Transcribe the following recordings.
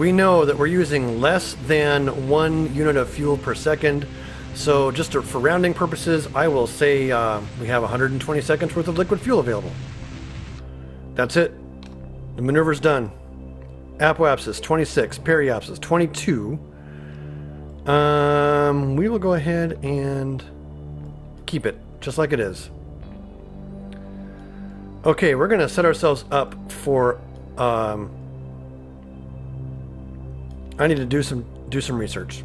we know that we're using less than 1 unit of fuel per second. So just for rounding purposes, I will say we have 120 seconds worth of liquid fuel available. That's it. The maneuver's done. Apoapsis 26, periapsis 22. We will go ahead and keep it just like it is. Okay, we're gonna set ourselves up for. I need to do some research.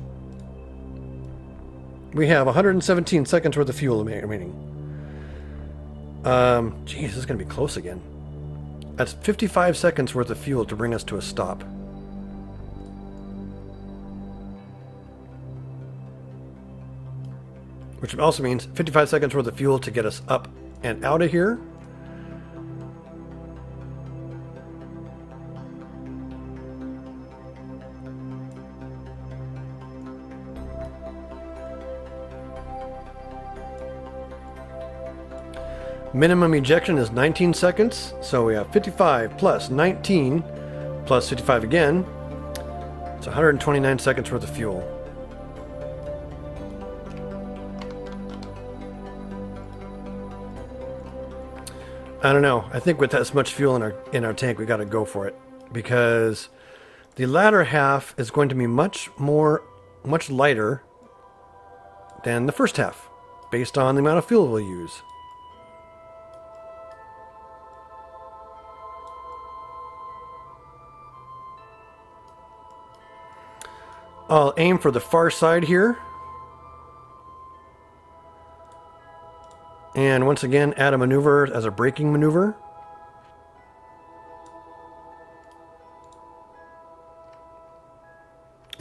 We have 117 seconds worth of fuel remaining. Geez, this is gonna be close again. That's 55 seconds worth of fuel to bring us to a stop. Which also means 55 seconds worth of fuel to get us up and out of here. Minimum ejection is 19 seconds, so we have 55 plus 19 plus 55 again. It's 129 seconds worth of fuel. I don't know. I think with as much fuel in our tank, we got to go for it, because the latter half is going to be much lighter than the first half, based on the amount of fuel we'll use. I'll aim for the far side here. And once again, add a maneuver as a braking maneuver.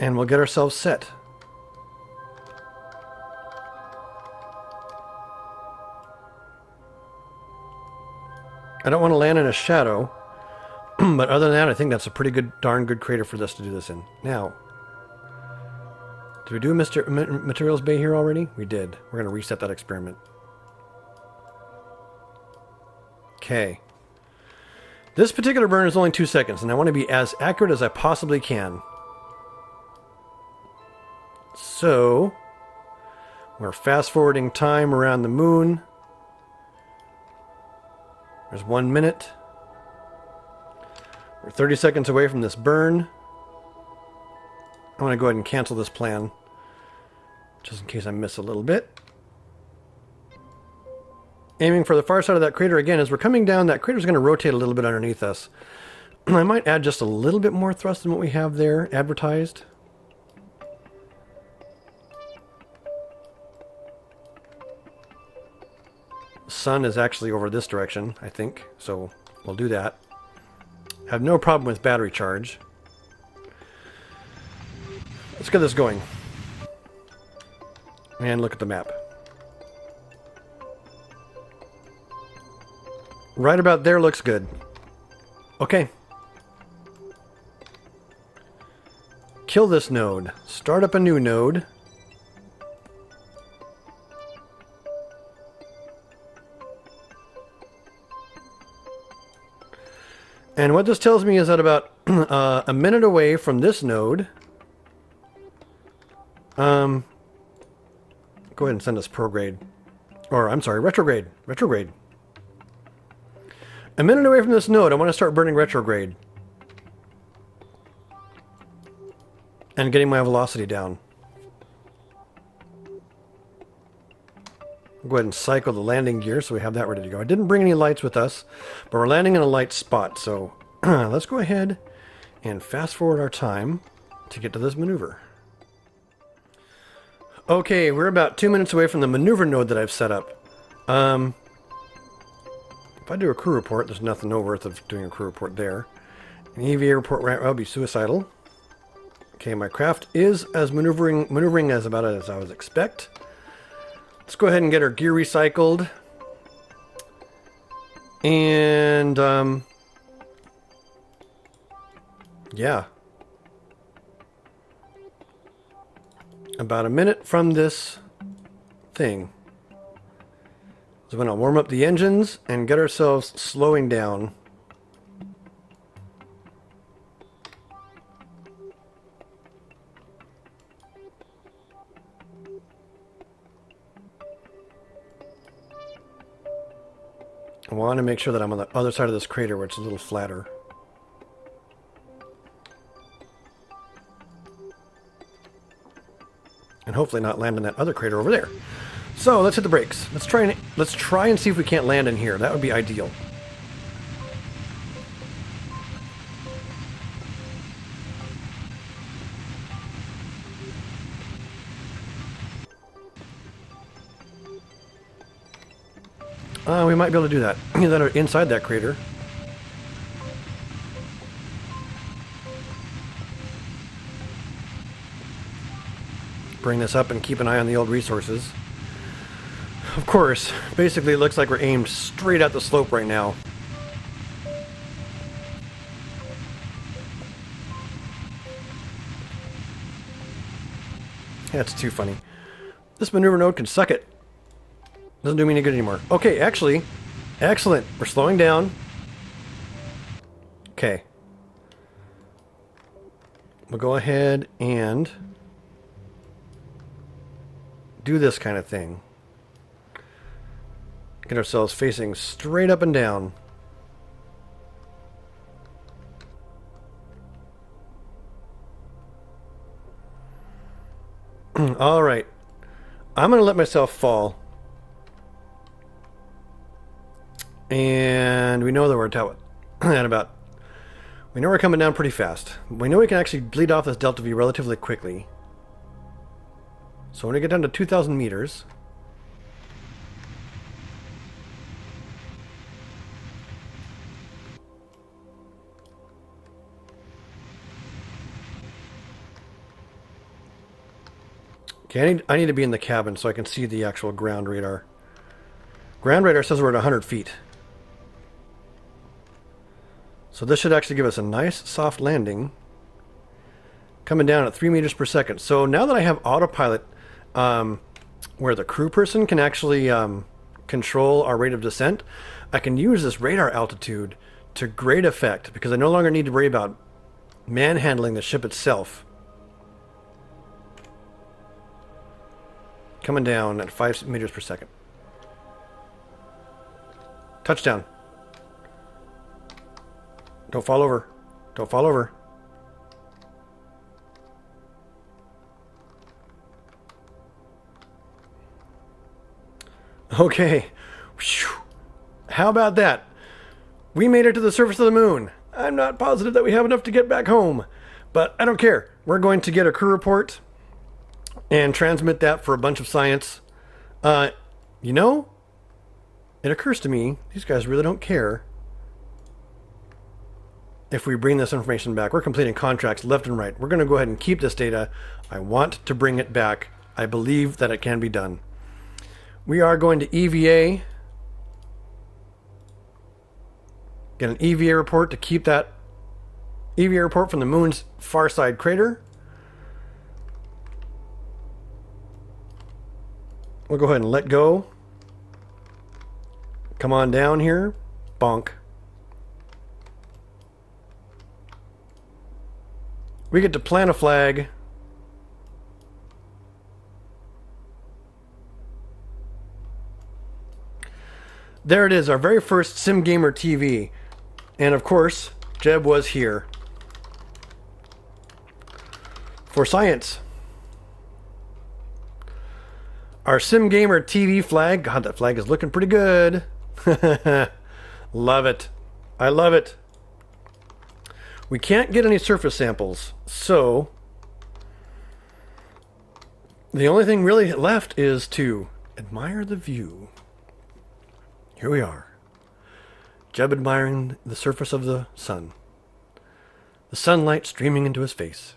And we'll get ourselves set. I don't want to land in a shadow, but other than that, I think that's a pretty good, darn good crater for us to do this in. Now, did we do Materials Bay here already? We did. We're going to reset that experiment. Okay. This particular burn is only 2 seconds, and I want to be as accurate as I possibly can. So, we're fast forwarding time around the moon. There's 1 minute. We're 30 seconds away from this burn. I want to go ahead and cancel this plan, just in case I miss a little bit. Aiming for the far side of that crater again. As we're coming down, that crater is going to rotate a little bit underneath us. I might add just a little bit more thrust than what we have there advertised. The sun is actually over this direction, I think, so we'll do that. Have no problem with battery charge. Let's get this going. And look at the map. Right about there looks good. Okay. Kill this node. Start up a new node. And what this tells me is that about a minute away from this node, go ahead and send us prograde. Or, I'm sorry, retrograde. Retrograde. A minute away from this node, I want to start burning retrograde. And getting my velocity down. I'll go ahead and cycle the landing gear so we have that ready to go. I didn't bring any lights with us, but we're landing in a light spot. So let's go ahead and fast forward our time to get to this maneuver. Okay, we're about 2 minutes away from the maneuver node that I've set up. If I do a crew report, there's nothing no worth of doing a crew report there. An EVA report will be suicidal. Okay, my craft is as maneuvering as about as I would expect. Let's go ahead and get our gear recycled. And yeah. About a minute from this thing is when I'll warm up the engines and get ourselves slowing down. I want to make sure that I'm on the other side of this crater where it's a little flatter. And hopefully not land in that other crater over there. So let's hit the brakes. Let's try and see if we can't land in here. That would be ideal. We might be able to do that. That are inside that crater. Bring this up and keep an eye on the old resources. Of course, basically it looks like we're aimed straight at the slope right now. That's too funny. This maneuver node can suck it. Doesn't do me any good anymore. Okay, actually, excellent. We're slowing down. Okay. We'll go ahead and do this kind of thing. Get ourselves facing straight up and down. All right. I'm going to let myself fall. And we know that we're at about... We know we're coming down pretty fast. We know we can actually bleed off this delta V relatively quickly. So when we get down to 2,000 meters... Okay, I need to be in the cabin so I can see the actual ground radar. Ground radar says we're at 100 feet. So this should actually give us a nice soft landing. Coming down at 3 meters per second. So now that I have autopilot, where the crew person can actually control our rate of descent, I can use this radar altitude to great effect because I no longer need to worry about manhandling the ship itself. Coming down at 5 meters per second. Touchdown. Don't fall over. Don't fall over. Okay. Whew. How about that? We made it to the surface of the moon. I'm not positive that we have enough to get back home, but I don't care. We're going to get a crew report and transmit that for a bunch of science. You know, it occurs to me, these guys really don't care if we bring this information back. We're completing contracts left and right. We're going to go ahead and keep this data. I want to bring it back. I believe that it can be done. We are going to EVA. Get an EVA report to keep that EVA report from the moon's far side crater. We'll go ahead and let go. Come on down here. Bonk. We get to plant a flag. There it is, our very first Sim Gamer TV. And of course, Jeb was here. For science. Our Sim Gamer TV flag. God, that flag is looking pretty good. Love it. I love it. We can't get any surface samples, so the only thing really left is to admire the view. Here we are. Jeb admiring the surface of the sun. The sunlight streaming into his face.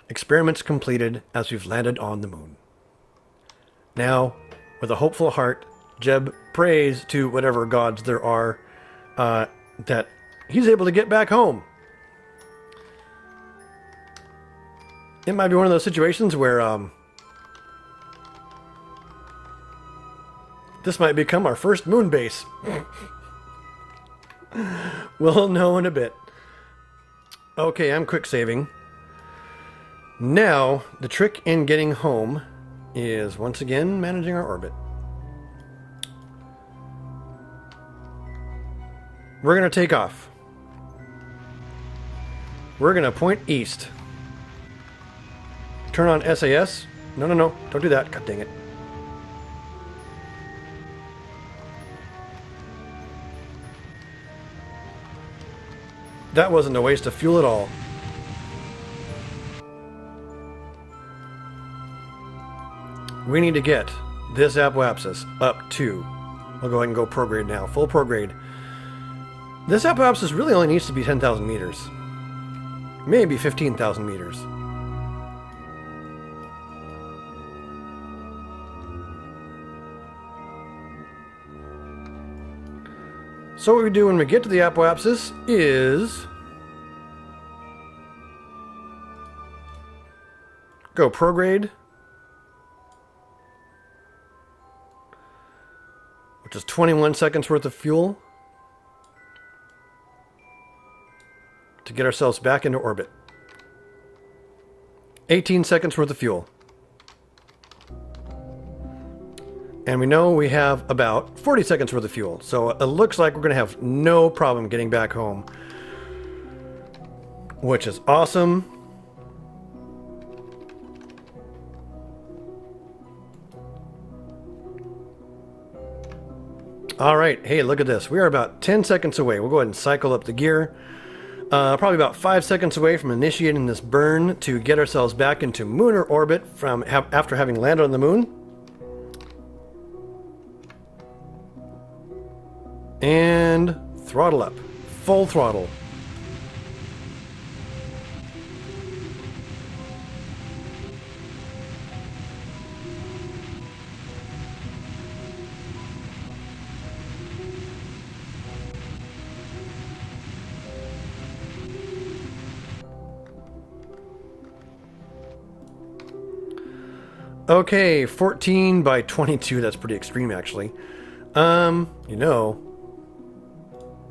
Experiments completed as we've landed on the moon. Now, with a hopeful heart, Jeb prays to whatever gods there are that he's able to get back home. It might be one of those situations where this might become our first moon base. We'll know in a bit. Okay, I'm quick saving. Now, the trick in getting home is once again managing our orbit. We're going to take off. We're going to point east. Turn on SAS. No, no, no. Don't do that. God dang it. That wasn't a waste of fuel at all. We need to get this apoapsis up to... I'll go ahead and go prograde now. Full prograde. This apoapsis really only needs to be 10,000 meters. Maybe 15,000 meters. So what we do when we get to the apoapsis is... go prograde. Which is 21 seconds worth of fuel. To get ourselves back into orbit. 18 seconds worth of fuel. And we know we have about 40 seconds worth of fuel. So it looks like we're going to have no problem getting back home. Which is awesome. Alright, hey, look at this. We are about 10 seconds away. We'll go ahead and cycle up the gear. Probably about 5 seconds away from initiating this burn to get ourselves back into lunar orbit from after having landed on the moon. And throttle up. Full throttle. Okay, 14 by 22. That's pretty extreme, actually. You know,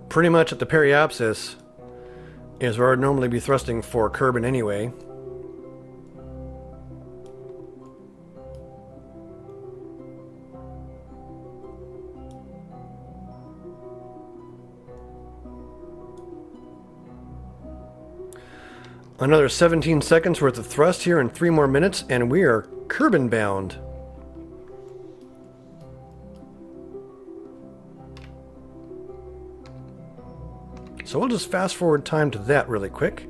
pretty much at the periapsis is where I'd normally be thrusting for Kerbal anyway. Another 17 seconds worth of thrust here in 3 more minutes, and we are Kerbal bound. So we'll just fast forward time to that really quick.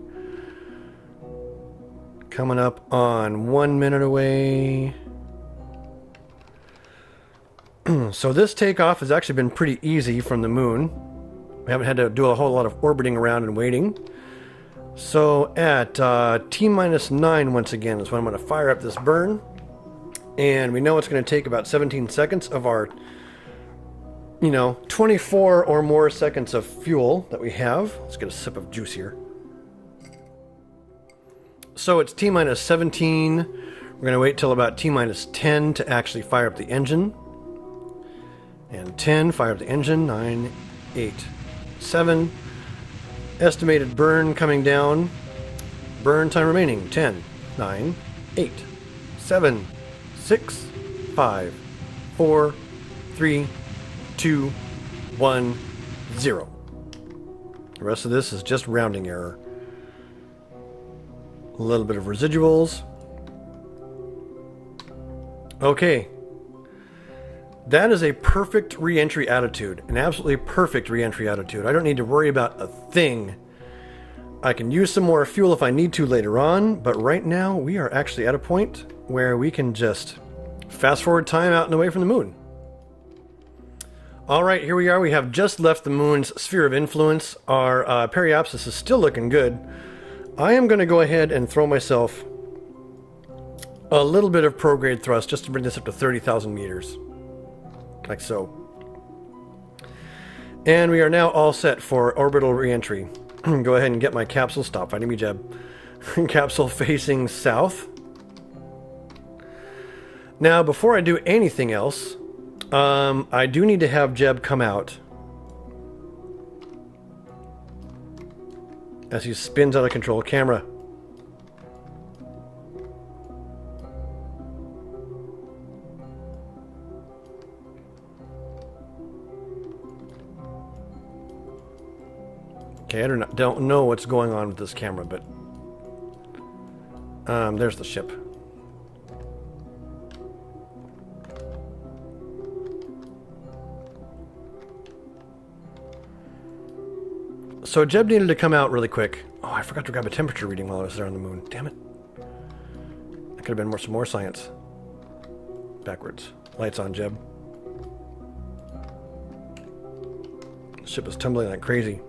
Coming up on 1 minute away. So this takeoff has actually been pretty easy from the moon. We haven't had to do a whole lot of orbiting around and waiting. So at T-9 once again is when I'm going to fire up this burn. And we know it's going to take about 17 seconds of our, 24 or more seconds of fuel that we have. Let's get a sip of juice here. So it's T-17. We're going to wait till about T-10 to actually fire up the engine. And 10, fire up the engine. 9, 8, 7. Estimated burn coming down. Burn time remaining. 10, 9, 8, 7, 6, 5, 4, 3, 2, 1, 0. The rest of this is just rounding error. A little bit of residuals. Okay. That is a perfect re-entry attitude. An absolutely perfect re-entry attitude. I don't need to worry about a thing. I can use some more fuel if I need to later on, but right now we are actually at a point where we can just fast forward time out and away from the moon. Alright, here we are. We have just left the moon's sphere of influence. Our periapsis is still looking good. I am going to go ahead and throw myself a little bit of prograde thrust just to bring this up to 30,000 meters. Like so. And we are now all set for orbital re-entry. Go ahead and get my capsule. Stop fighting me, Jeb. Capsule facing south. Now, before I do anything else, I do need to have Jeb come out as he spins out of control. Camera. Okay, I don't know what's going on with this camera, but there's the ship. So Jeb needed to come out really quick. Oh, I forgot to grab a temperature reading while I was there on the moon. Damn it. That could have been some more science. Backwards. Lights on, Jeb. The ship is tumbling like crazy.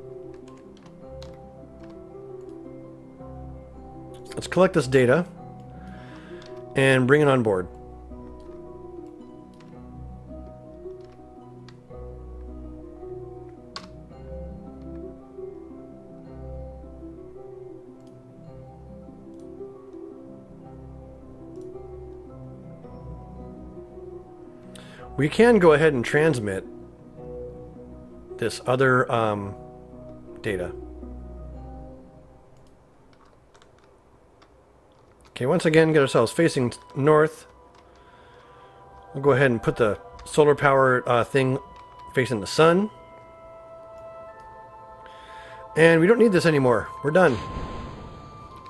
Let's collect this data and bring it on board. We can go ahead and transmit this other data. Okay, once again, get ourselves facing north. We'll go ahead and put the solar power thing facing the sun. And we don't need this anymore. We're done.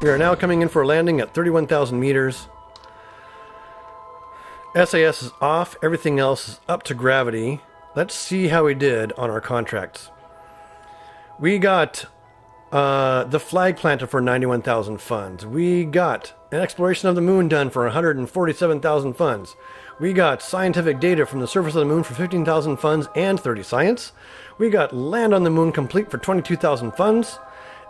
We are now coming in for a landing at 31,000 meters. SAS is off. Everything else is up to gravity. Let's see how we did on our contracts. We got the flag planted for 91,000 funds. We got an exploration of the moon done for 147,000 funds. We got scientific data from the surface of the moon for 15,000 funds and 30 science. We got land on the moon complete for 22,000 funds.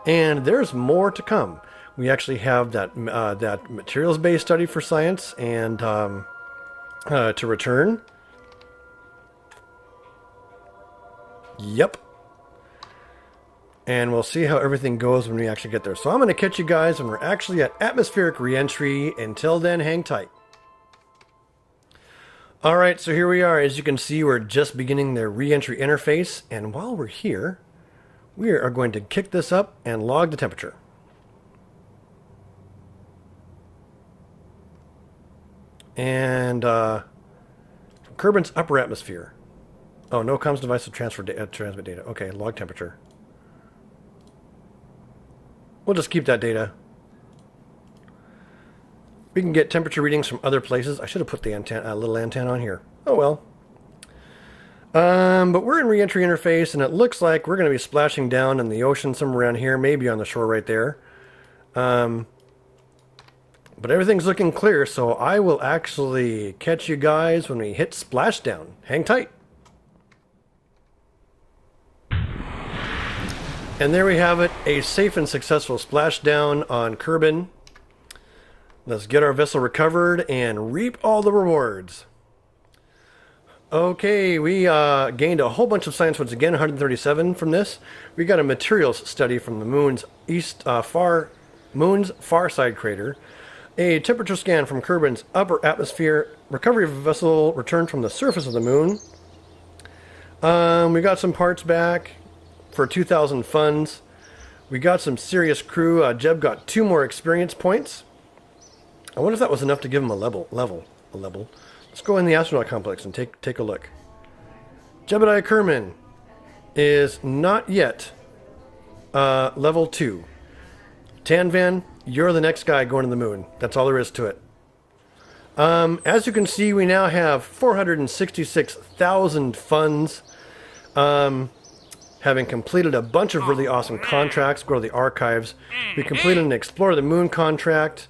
And there's more to come. We actually have that materials-based study for science and to return. Yep. And we'll see how everything goes when we actually get there. So I'm going to catch you guys when we're actually at atmospheric reentry. Until then, hang tight. Alright, so here we are. As you can see, we're just beginning the reentry interface. And while we're here, we are going to kick this up and log the temperature. And Kerbin's upper atmosphere. Oh, no comms device to transmit data. Okay, log temperature. We'll just keep that data. We can get temperature readings from other places. I should have put the antenna, little antenna on here. Oh well. But we're in reentry interface, and it looks like we're going to be splashing down in the ocean somewhere around here, maybe on the shore right there. But everything's looking clear, so I will actually catch you guys when we hit splashdown. Hang tight. And there we have it, a safe and successful splashdown on Kerbin. Let's get our vessel recovered and reap all the rewards. Okay, we gained a whole bunch of science once again, 137 from this. We got a materials study from the moon's far side crater. A temperature scan from Kerbin's upper atmosphere. Recovery of a vessel returned from the surface of the moon. We got some parts back for 2,000 funds. We got some serious crew. Jeb got 2 more experience points. I wonder if that was enough to give him a level. Let's go in the astronaut complex and take a look. Jebediah Kerman is not yet level 2. Tanvan, you're the next guy going to the moon. That's all there is to it. As you can see, we now have 466,000 funds. Having completed a bunch of really awesome contracts. Go to the archives. We completed an Explore the Moon contract.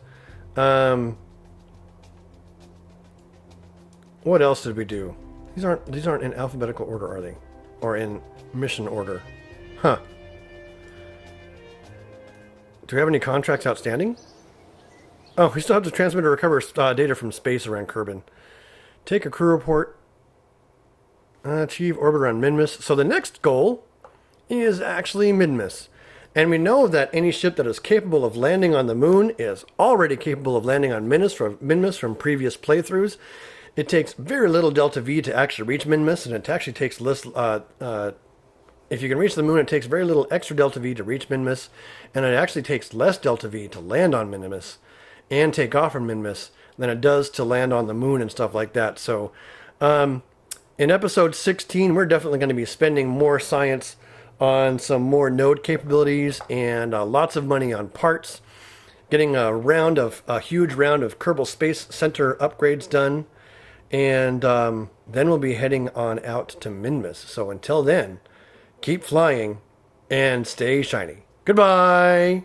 What else did we do? These aren't in alphabetical order, are they? Or in mission order? Huh. Do we have any contracts outstanding? Oh, we still have to transmit or recover data from space around Kerbin. Take a crew report. Achieve orbit around Minmus. So the next goal is actually Minmus. And we know that any ship that is capable of landing on the moon is already capable of landing on Minmus from previous playthroughs. It takes very little delta V to actually reach Minmus, and it actually takes less. If you can reach the moon, it takes very little extra delta V to reach Minmus, and it actually takes less delta V to land on Minmus and take off from Minmus than it does to land on the moon and stuff like that. So, in episode 16, we're definitely going to be spending more science on some more node capabilities and lots of money on parts. Getting a huge round of Kerbal Space Center upgrades done, and then we'll be heading on out to Minmus. So until then, keep flying and stay shiny. Goodbye.